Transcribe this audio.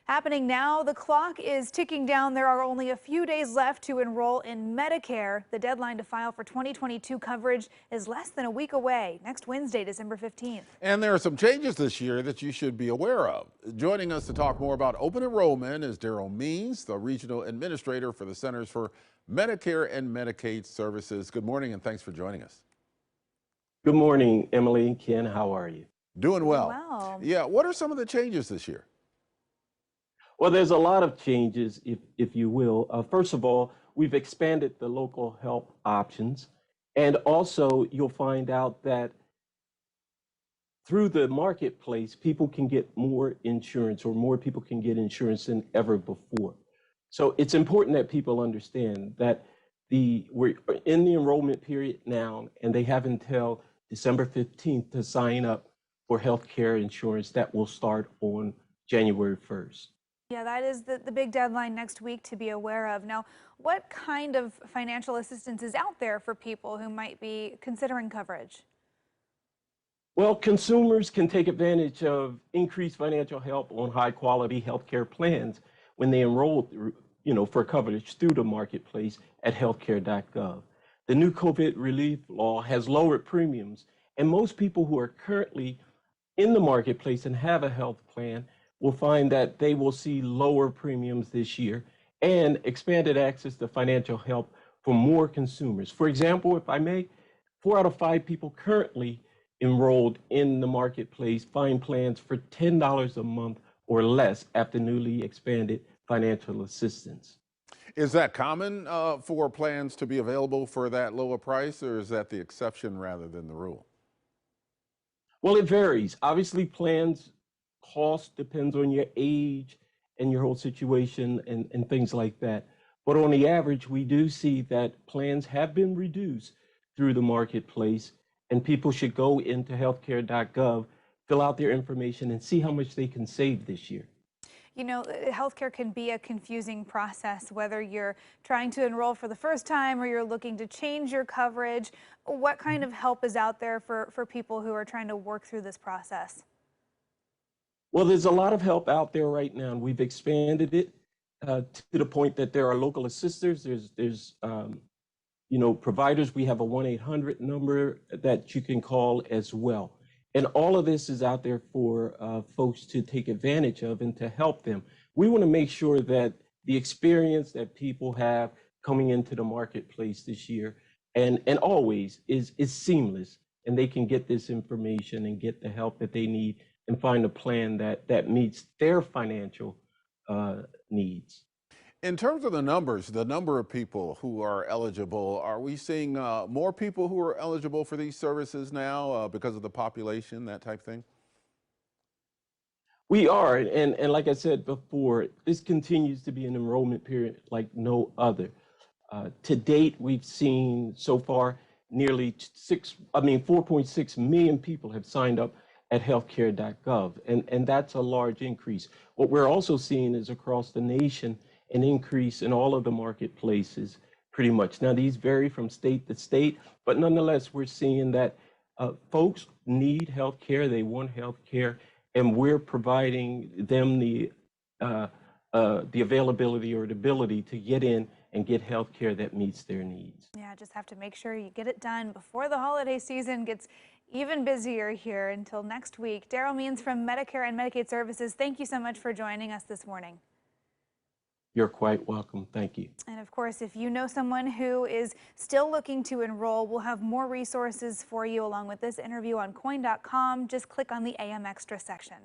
Happening now, the clock is ticking down. There are only a few days left to enroll in Medicare. The deadline to file for 2022 coverage is less than a week away, next Wednesday, December 15th. And there are some changes this year that you should be aware of. Joining us to talk more about open enrollment is Daryl Means, the regional administrator for the Centers for Medicare and Medicaid Services. Good morning and thanks for joining us. Good morning, Emily and Ken. How are you? Doing well. Well, Yeah, what are some of the changes this year? Well, there's a lot of changes, if you will. First of all, we've expanded the local help options. And also, you'll find out that through the marketplace, people can get more insurance, or more people can get insurance than ever before. So it's important that people understand that we're in the enrollment period now, and they have until December 15th to sign up for healthcare insurance that will start on January 1st. yeah, that is the big deadline next week to be aware of. Now, what kind of financial assistance is out there for people who might be considering coverage? Well, consumers can take advantage of increased financial help on high quality healthcare plans when they enroll, for coverage through the marketplace at HealthCare.gov. The new COVID relief law has lowered premiums, and most people who are currently in the marketplace and have a health plan will find that they will see lower premiums this year and expanded access to financial help for more consumers. For example, if I may, 4 out of 5 people currently enrolled in the marketplace find plans for $10 a month or less after newly expanded financial assistance. Is that common for plans to be available for that lower price, or is that the exception rather than the rule? Well, it varies. Obviously, plans cost depends on your age and your whole situation and things like that. But on the average, we do see that plans have been reduced through the marketplace, and people should go into healthcare.gov, fill out their information, and see how much they can save this year. You know, healthcare can be a confusing process, whether you're trying to enroll for the first time or you're looking to change your coverage. What kind of help is out there for people who are trying to work through this process? Well, there's a lot of help out there right now, and we've expanded it to the point that there are local assisters. There's providers. We have a 1-800 number that you can call as well. And all of this is out there for folks to take advantage of and to help them. We want to make sure that the experience that people have coming into the marketplace this year and always is seamless, and they can get this information and get the help that they need and find a plan that meets their financial needs. In terms of the numbers, the number of people who are eligible, are we seeing more people who are eligible for these services now because of the population, that type thing? We are, and like I said before, this continues to be an enrollment period like no other. To date, we've seen so far nearly 4.6 million people have signed up at healthcare.gov, and that's a large increase. What we're also seeing is across the nation an increase in all of the marketplaces pretty much. Now, these vary from state to state, but nonetheless, we're seeing that folks need health care, they want health care, and we're providing them the availability or the ability to get in and get health care that meets their needs. Yeah, just have to make sure you get it done before the holiday season gets even busier here until next week. Daryl Means from Medicare and Medicaid Services, thank you so much for joining us this morning. You're quite welcome. Thank you. And of course, if you know someone who is still looking to enroll, we'll have more resources for you along with this interview on coin.com. Just click on the AM Extra section.